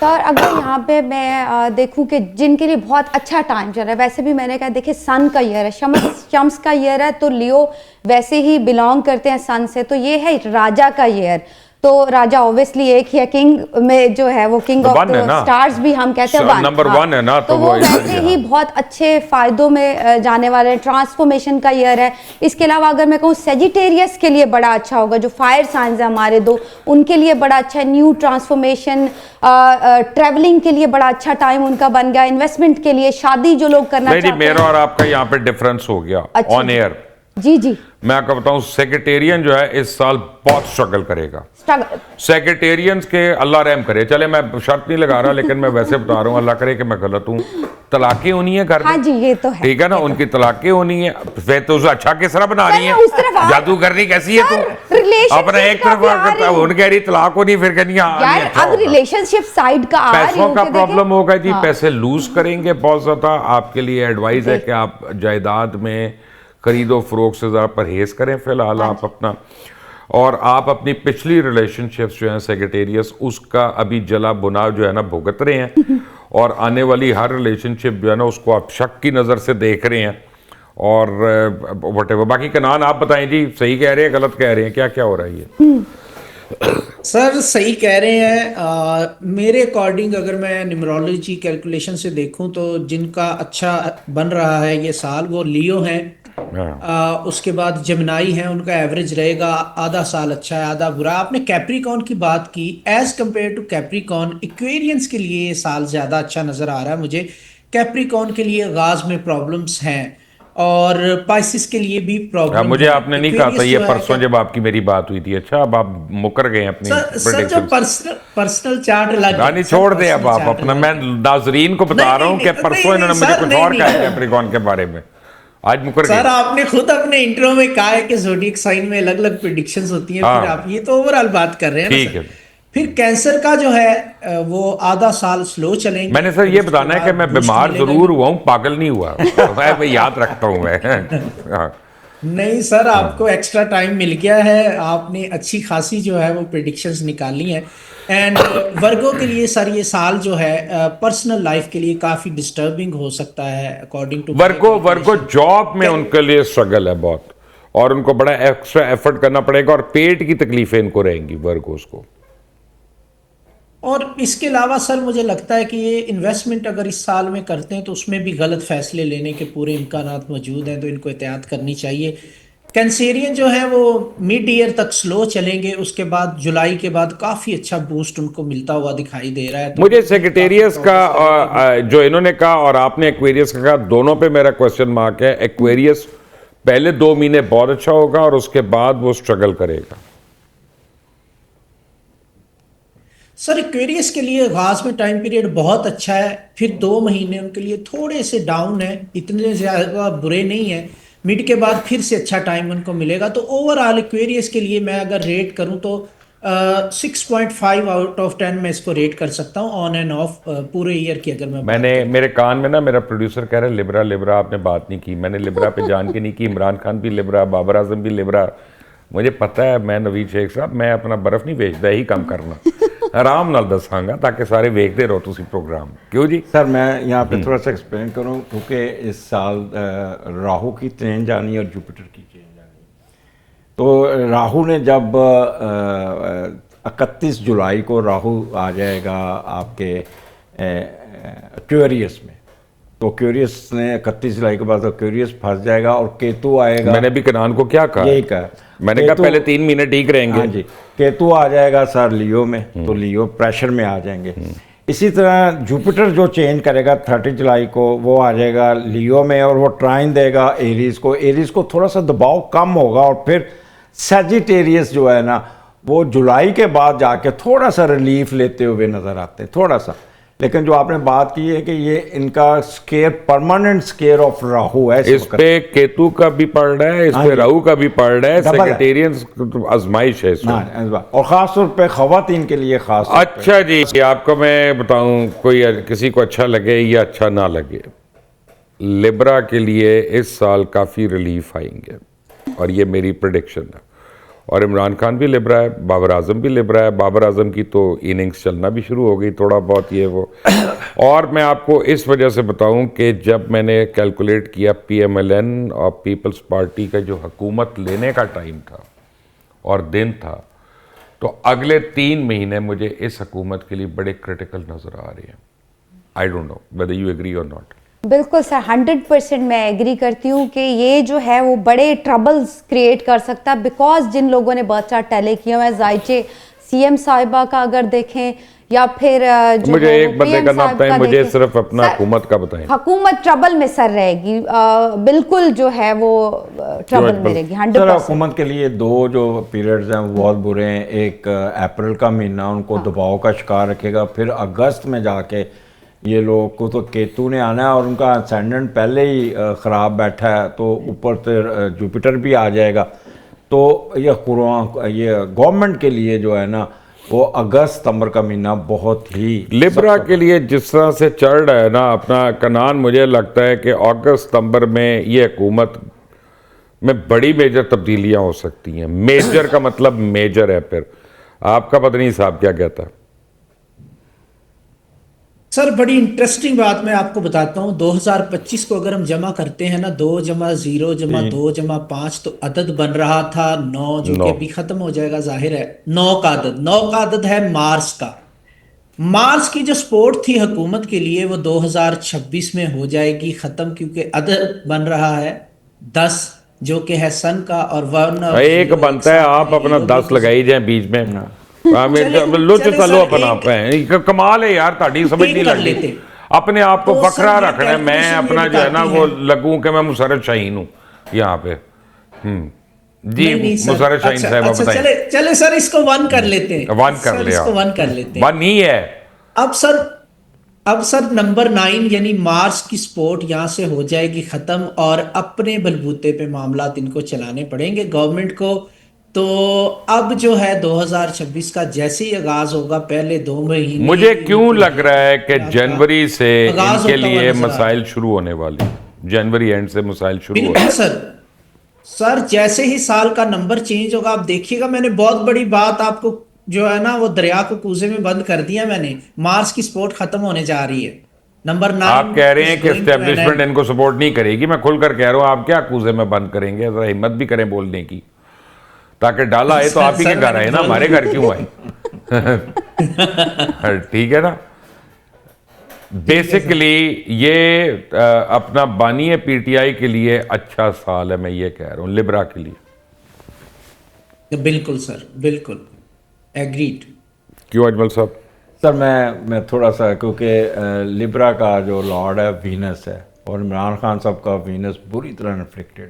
Sir अगर यहाँ पे मैं देखूँ कि जिनके लिए बहुत अच्छा टाइम चल रहा है, वैसे भी मैंने कहा देखिए सन का ईयर है, शम्स का ईयर है, तो लियो वैसे ही बिलोंग करते हैं सन से, तो ये है राजा का ईयर। तो राजा ऑब्वियसली एक ही है, किंग में जो है वो किंग ऑफ द स्टार्स भी हम कहते हैं, नंबर वन है ना, तो वो वैसे ही बहुत अच्छे फायदों में जाने वाले, ट्रांसफॉर्मेशन का ईयर है। इसके अलावा अगर मैं कहूँ सेजिटेरियस के लिए बड़ा अच्छा होगा, जो फायर साइंस है हमारे दो, उनके लिए बड़ा अच्छा है। न्यू ट्रांसफॉर्मेशन, ट्रैवलिंग के लिए बड़ा अच्छा टाइम उनका बन गया, इन्वेस्टमेंट के लिए, शादी जो लोग करना चाहते हैं। मेरा और आपका यहाँ पे डिफरेंस हो गया ऑन एयर। जी जी, मैं आपको बताऊं, सेक्रेटेरियन जो है इस साल बहुत स्ट्रगल करेगा। सेक्रेटेरियंस के अल्लाह रहम करे, चले मैं शर्त नहीं लगा रहा, लेकिन मैं वैसे बता रहा हूँ, अल्लाह करे कि मैं गलत हूँ। तलाकें होनी है घर में। हाँ जी, ये तो है, ठीक है ना, उनकी तलाकें होनी है। फिर तो उसे अच्छा किस तरह बना रही है, जादूगरनी कैसी है तू? अपना एक तरफ उन कह रही तलाक होनी, फिर कहनी अब रिलेशनशिप साइड का पैसों का प्रॉब्लम होगा जी, पैसे लूज करेंगे बहुत ज्यादा। आपके लिए एडवाइस है कि आप जायदाद में खरीदो फरोख्त से ज़रा परहेज करें फिलहाल आप अपना, और आप अपनी पिछली रिलेशनशिप्स जो हैं सेक्रेटेरियस, उसका अभी जला बुना जो है ना भुगत रहे हैं, और आने वाली हर रिलेशनशिप जो है ना उसको आप शक की नज़र से देख रहे हैं। और व्हाटएवर बाकी कनान आप बताएं जी, सही कह रहे हैं गलत कह रहे हैं, क्या क्या हो रहा है ये? सर सही कह रहे हैं। मेरे अकॉर्डिंग अगर मैं न्यूमरोलॉजी कैलकुलेशन से देखूं तो जिनका अच्छा बन रहा है ये साल वो लियो हैं। उसके बाद जमनाई हैं, उनका एवरेज रहेगा, आधा साल अच्छा है आधा बुरा। आपने कैप्रिकॉन की बात की, as compare to Capricorn Aquarians के लिए ये साल ज़्यादा अच्छा नज़र आ रहा है मुझे। कैप्रिकॉन के लिए आगाज में प्रॉब्लम्स हैं और पाइसिस के लिए भी प्रॉब्लम। मुझे आपने नहीं कहा था ये परसों जब आपकी मेरी बात हुई थी। अच्छा, अब आप मुकर गए अपनी सर जो पर्सनल चार्ट लग नहीं छोड़ दे अब आप अपना। मैं नाजरीन को बता रहा हूँ कि परसों इन्होंने मुझे कुछ और कहा है कैप्रिकॉन के बारे में, आज मुकर गए। सर आपने खुद अपने इंट्रो में कहा है कि ज़ोडिएक साइन में अलग अलग प्रेडिक्शंस होती हैं। फिर आप ये तो ओवरऑल बात कर रहे हैं। ठीक है। फिर कैंसर का जो है वो आधा साल स्लो चलेंगे। मैंने सर ये बताना है कि मैं बीमार जरूर हुआ हूँ, पागल नहीं हुआ। मैं याद रखता हूँ मैं। नहीं सर, आपको एक्स्ट्रा टाइम मिल गया है, आपने अच्छी खासी जो है वो प्रेडिक्शंस निकाली हैं। एंड वर्गो के लिए सर ये साल जो है पर्सनल लाइफ के लिए काफी डिस्टर्बिंग हो सकता है अकॉर्डिंग टू वर्गो जॉब में उनके लिए स्ट्रगल है बहुत, और उनको बड़ा एक्स्ट्रा एफर्ट करना पड़ेगा, और पेट की तकलीफें इनको रहेंगी वर्गोस को। और इसके अलावा सर मुझे लगता है कि ये इन्वेस्टमेंट अगर इस साल में करते हैं तो उसमें भी गलत फैसले लेने के पूरे इम्कानात मौजूद हैं, तो इनको एहतियात करनी चाहिए। कैंसेरियन जो है वो मिड ईयर तक स्लो चलेंगे, उसके बाद जुलाई के बाद काफी अच्छा बूस्ट उनको मिलता हुआ दिखाई दे रहा है। तो मुझे सेक्रेटेरियस का जो इन्होंने कहा और आपने एक्वेरियस का कहा, दोनों पे मेरा क्वेश्चन मार्क है। एक्वेरियस पहले 2 महीने बहुत अच्छा होगा और उसके बाद वो स्ट्रगल करेगा। सर एक्वेरियस के लिए आगाज में टाइम पीरियड बहुत अच्छा है, फिर 2 महीने उनके लिए थोड़े से डाउन है, इतने ज्यादा बुरे नहीं है। मिड के बाद फिर से अच्छा टाइम उनको मिलेगा। तो ओवरऑल एक्वेरियस के लिए मैं अगर रेट करूं तो 6.5 आउट ऑफ 10 मैं इसको रेट कर सकता हूं ऑन एंड ऑफ पूरे ईयर की। अगर मैंने मेरे कान में ना मेरा प्रोड्यूसर कह रहा है लिब्रा लिब्रा, आपने बात नहीं की। मैंने लिब्रा पे जान के नहीं की। इमरान खान भी लिब्रा, बाबर आजम भी लिब्रा। मुझे पता है, मैं नवीद शेख साहब, मैं अपना बर्फ नहीं बेचता, यही काम करना। आराम नाल दसांगा ताकि सारे देखते रहो तुसी प्रोग्राम। क्यों जी सर, मैं यहाँ पे थोड़ा सा एक्सप्लेन करूँ, क्योंकि इस साल राहु की चेंज आनी और जुपिटर की चेंज आनी। तो राहु ने जब 31 जुलाई को राहु आ जाएगा आपके एक्वेरियस में, तो एक्वेरियस ने 31 जुलाई के बाद एक्वेरियस फंस जाएगा और केतु आएगा। मैंने भी कनान को क्या कहा, यही कहा, मैंने कहा पहले 3 महीने ठीक रहेंगे। हाँ जी, केतु आ जाएगा सर लियो में, तो लियो प्रेशर में आ जाएंगे। इसी तरह जुपिटर जो चेंज करेगा 30 जुलाई को, वो आ जाएगा लियो में और वो ट्राइन देगा एरीज को। एरीज को थोड़ा सा दबाव कम होगा, और फिर सजिटेरियस जो है ना वो जुलाई के बाद जाके थोड़ा सा रिलीफ लेते हुए नजर आते हैं, थोड़ा सा। लेकिन जो आपने बात की है कि ये इनका square, permanent square of Rahu है। इस पे केतु का भी पड़ रहा है, इस पे राहु का भी पड़ रहा है। सेक्रेटेरियन आजमाइश है इसमें, और खास तौर पे खवातीन के लिए खास। अच्छा जी, आपको मैं बताऊं, कोई किसी को अच्छा लगे या अच्छा ना लगे, लिब्रा के लिए इस साल काफी रिलीफ आएंगे, और ये मेरी प्रेडिक्शन है। और इमरान खान भी लिबरा है, बाबर आजम भी लिबरा है। बाबर आजम की तो इनिंग्स चलना भी शुरू हो गई थोड़ा बहुत ये वो। और मैं आपको इस वजह से बताऊं कि जब मैंने कैलकुलेट किया PMLN और पीपल्स पार्टी का जो हुकूमत लेने का टाइम था और दिन था, तो अगले 3 महीने मुझे इस हुकूमत के लिए बड़े क्रिटिकल नज़र आ रहे हैं। I don't know whether you agree और नॉट। बिल्कुल सर, 100% मैं एग्री करती हूँ कि ये जो है वो बड़े ट्रबल्स क्रिएट कर सकता है, बिकॉज जिन लोगों ने बहुत सारा टैले किया हुआ है, जायचे CM साहिबा का अगर देखें या फिर जो मुझे है एक वो बंदे PM का नाम साहब बताएं, का मुझे देखें। सिर्फ अपना सर, हुकूमत का बताएं। हुकूमत ट्रबल में सर रहेगी, बिल्कुल जो है वो ट्रबल में रहेगी सर 100%। हुकूमत के लिए 2 जो पीरियड्स हैं वो बहुत बुरे हैं। एक अप्रैल का महीना उनको दबाव का शिकार रखेगा, फिर अगस्त में जाके ये लोग को तो केतु ने आना है और उनका असेंडेंट पहले ही ख़राब बैठा है, तो ऊपर से जुपिटर भी आ जाएगा। तो ये गवर्नमेंट के लिए जो है ना वो अगस्त सितंबर का महीना बहुत ही लिब्रा के लिए जिस तरह से चल रहा है ना अपना कनान, मुझे लगता है कि अगस्त सितंबर में ये हुकूमत में बड़ी मेजर तब्दीलियां हो सकती हैं। मेजर का मतलब मेजर है। फिर आपका पता नहीं साहब क्या कहता है। सर बड़ी इंटरेस्टिंग बात मैं आपको बताता हूँ। 2025 को अगर हम जमा करते हैं ना, 2 जमा 0 जमा 2 जमा 5, तो अदद बन रहा था 9, जो कि 9। अभी खत्म हो जाएगा जाहिर है। 9 का अदद है मार्च का। मार्च की जो सपोर्ट थी हुकूमत के लिए वो 2026 में हो जाएगी खत्म, क्योंकि अदद बन रहा है 10, जो कि है सन का, और 1 और 0 एक एक बनता है, साथ आप हैं, अपना ये लोग 10 भी लगाई जाए बीच में। लुच चले चलो सर, अपना कमाल है यार, ताड़ी समझ नहीं एक कर लगती। लेते। अपने आप को तो बखरा सर ये रखना है। मैं कैलकुलेशन ये अपना जो है ना बताती वो है। लगूं कि मैं मुशर्रफ शाहीन हूँ यहाँ पे। जी नहीं सर, मुशर्रफ शाहीन अच्छा साहब अच्छा, बताएं। चले चले सर, इसको 1 कर लेते हैं। वन कर सर लिया, इसको 1 कर लेते हैं। वन ही है। अब सर अब सर नंबर 9 यानी मार्च की सपोर्ट यहाँ से हो जाएगी खत्म, और अपने बलबूते पे मामलात इनको चलाने पड़ेंगे गवर्नमेंट को। तो अब जो है 2026 का जैसे ही आगाज होगा, पहले 2 महीने मुझे क्यों इनके लग रहा है कि आपका जनवरी से आगाज इनके होता हुआ लिए नजर आ रहा मसाइल है। शुरू होने वाले हैं। जनवरी एंड से मसाइल शुरू हो बिल्कुल सर। सर जैसे ही साल का नंबर चेंज होगा, आप देखिएगा, मैंने बहुत बड़ी बात आपको जो है ना वो दरिया को कूजे में बंद कर दिया मैंने। मार्च की सपोर्ट खत्म होने जा रही है। नंबर 9 आप कह रहे इज हैं कि going to an establishment end. इनको सपोर्ट नहीं करेगी। मैं खुलकर कह रहा हूं, आप क्या कूजे में बंद करेंगे? जरा हिम्मत भी करें बोलने की, ताकि डाला आए तो आप ही के घर आए ना, हमारे घर क्यों आए? ठीक है ना। बेसिकली ये अपना बानी PTI के लिए अच्छा साल है, मैं ये कह रहा हूं, लिब्रा के लिए। बिल्कुल सर, बिल्कुल एग्रीड। क्यों अजमल साहब? सर मैं थोड़ा सा, क्योंकि लिब्रा का जो लॉर्ड है वीनस है और इमरान खान साहब का वीनस बुरी तरह इन्फ्लिक्टेड है।